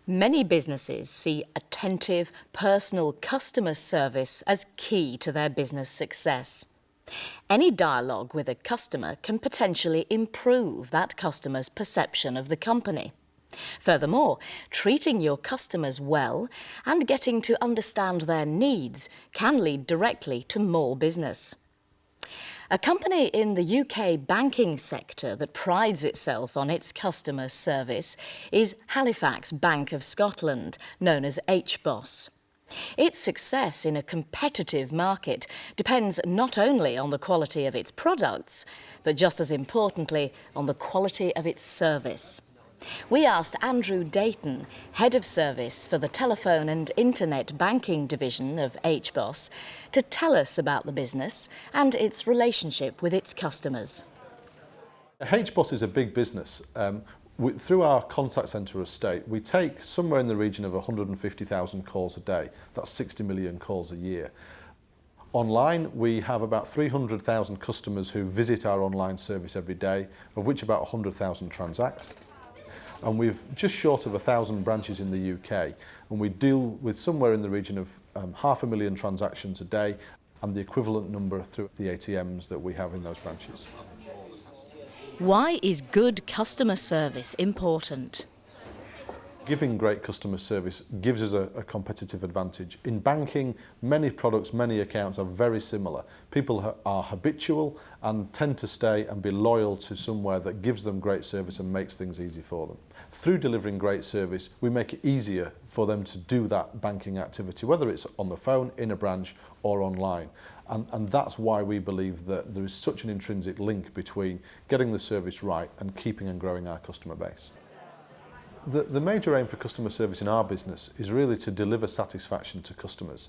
Many businesses see attentive, personal customer service as key to their business success. Any dialogue with a customer can potentially improve that customer's perception of the company. Furthermore, treating your customers well and getting to understand their needs can lead directly to more business. A company in the UK banking sector that prides itself on its customer service is Halifax Bank of Scotland, known as hbos. Its success in a competitive market depends not only on the quality of its products, but just as importantly on the quality of its service. We asked Andrew Dayton, Head of Service for the Telephone and Internet Banking Division of hbos, to tell us about the business and its relationship with its customers. hbos is a big business. Through our contact centre estate, we take somewhere in the region of 150,000 calls a day. That's 60 million calls a year. Online, we have about 300,000 customers who visit our online service every day, of which about 100,000 transact. And we've just short of 1,000 branches in the UK, and we deal with somewhere in the region of 500,000 transactions a day, and the equivalent number through the ATMs that we have in those branches. Why is good customer service important? Giving great customer service gives us a competitive advantage. In banking, many products, many accounts are very similar. People are habitual and tend to stay and be loyal to somewhere that gives them great service and makes things easy for them. Through delivering great service, we make it easier for them to do that banking activity, whether it's on the phone, in a branch or online. And that's why we believe that there is such an intrinsic link between getting the service right and keeping and growing our customer base. The major aim for customer service in our business is really to deliver satisfaction to customers.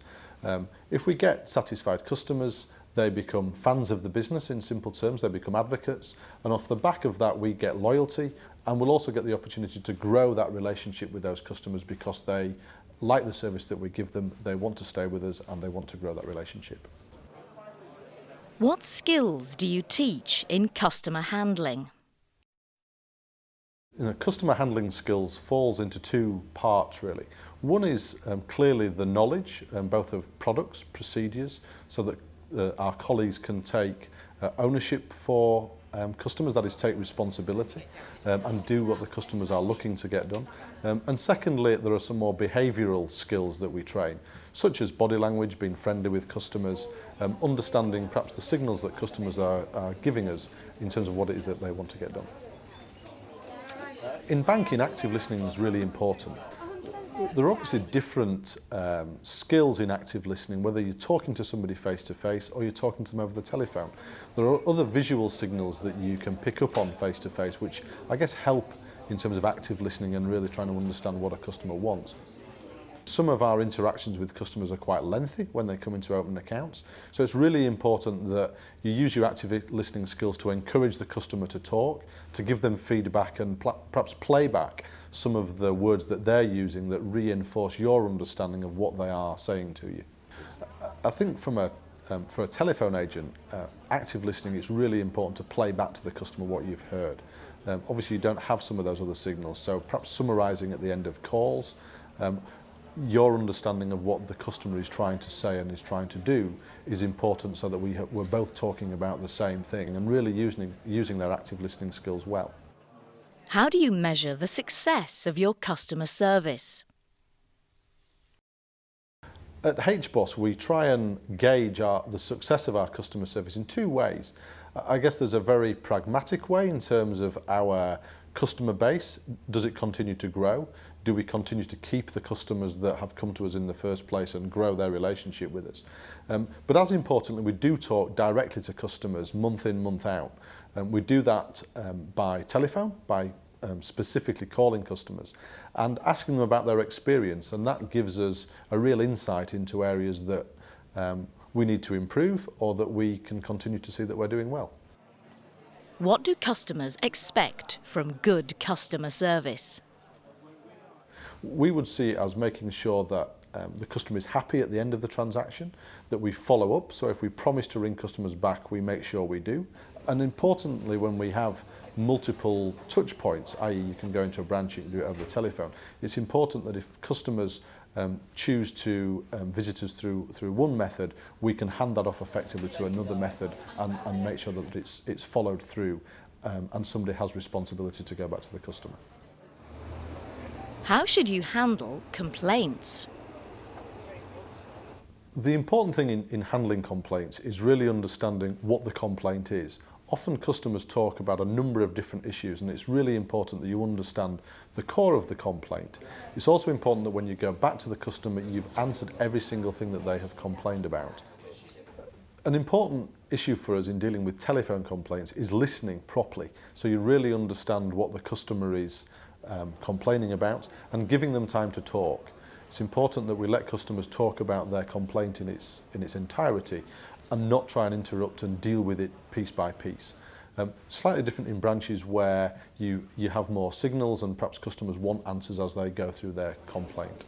If we get satisfied customers, they become fans of the business in simple terms, they become advocates, and off the back of that we get loyalty, and we'll also get the opportunity to grow that relationship with those customers because they like the service that we give them, they want to stay with us and they want to grow that relationship. What skills do you teach in customer handling? Customer handling skills falls into two parts really. One is clearly the knowledge, both of products, procedures, so that our colleagues can take ownership for customers, that is take responsibility and do what the customers are looking to get done. And secondly, there are some more behavioural skills that we train, such as body language, being friendly with customers, understanding perhaps the signals that customers are giving us in terms of what it is that they want to get done. In banking, active listening is really important. There are obviously different skills in active listening, whether you're talking to somebody face to face or you're talking to them over the telephone. There are other visual signals that you can pick up on face to face, which I guess help in terms of active listening and really trying to understand what a customer wants. Some of our interactions with customers are quite lengthy when they come in to open accounts, so it's really important that you use your active listening skills to encourage the customer to talk, to give them feedback and perhaps play back some of the words that they're using that reinforce your understanding of what they are saying to you. I think for a telephone agent, active listening, it's really important to play back to the customer what you've heard. Obviously you don't have some of those other signals, so perhaps summarising at the end of calls, your understanding of what the customer is trying to say and is trying to do is important so that we're both talking about the same thing and really using their active listening skills well. How do you measure the success of your customer service? At hbos, we try and gauge the success of our customer service in two ways. I guess there's a very pragmatic way in terms of our customer base. Does it continue to grow? Do we continue to keep the customers that have come to us in the first place and grow their relationship with us? But as importantly, we do talk directly to customers month in, month out. We do that by telephone, by specifically calling customers and asking them about their experience, and that gives us a real insight into areas that we need to improve or that we can continue to see that we're doing well. What do customers expect from good customer service? We would see it as making sure that the customer is happy at the end of the transaction, that we follow up, so if we promise to ring customers back, we make sure we do, And importantly, when we have multiple touch points, i.e. you can go into a branch, you can do it over the telephone, it's important that if customers choose to visit us through one method, we can hand that off effectively to another method and make sure that it's followed through and somebody has responsibility to go back to the customer. How should you handle complaints? The important thing in handling complaints is really understanding what the complaint is. Often customers talk about a number of different issues, and it's really important that you understand the core of the complaint. It's also important that when you go back to the customer, you've answered every single thing that they have complained about. An important issue for us in dealing with telephone complaints is listening properly, so you really understand what the customer is complaining about and giving them time to talk. It's important that we let customers talk about their complaint in its entirety and not try and interrupt and deal with it piece by piece. Slightly different in branches where you have more signals and perhaps customers want answers as they go through their complaint.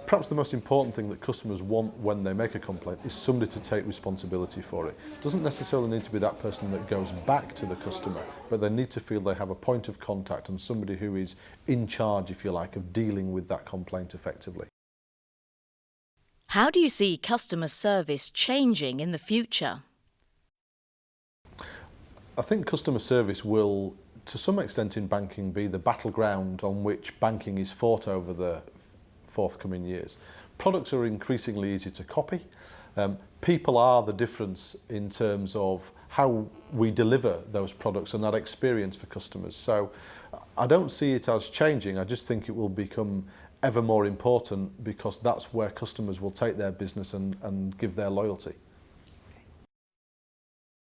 Perhaps the most important thing that customers want when they make a complaint is somebody to take responsibility for it. It doesn't necessarily need to be that person that goes back to the customer, but they need to feel they have a point of contact and somebody who is in charge, if you like, of dealing with that complaint effectively. How do you see customer service changing in the future? I think customer service will, to some extent in banking, be the battleground on which banking is fought over the forthcoming years. Products are increasingly easy to copy. People are the difference in terms of how we deliver those products and that experience for customers. So I don't see it as changing. I just think it will become ever more important because that's where customers will take their business and give their loyalty.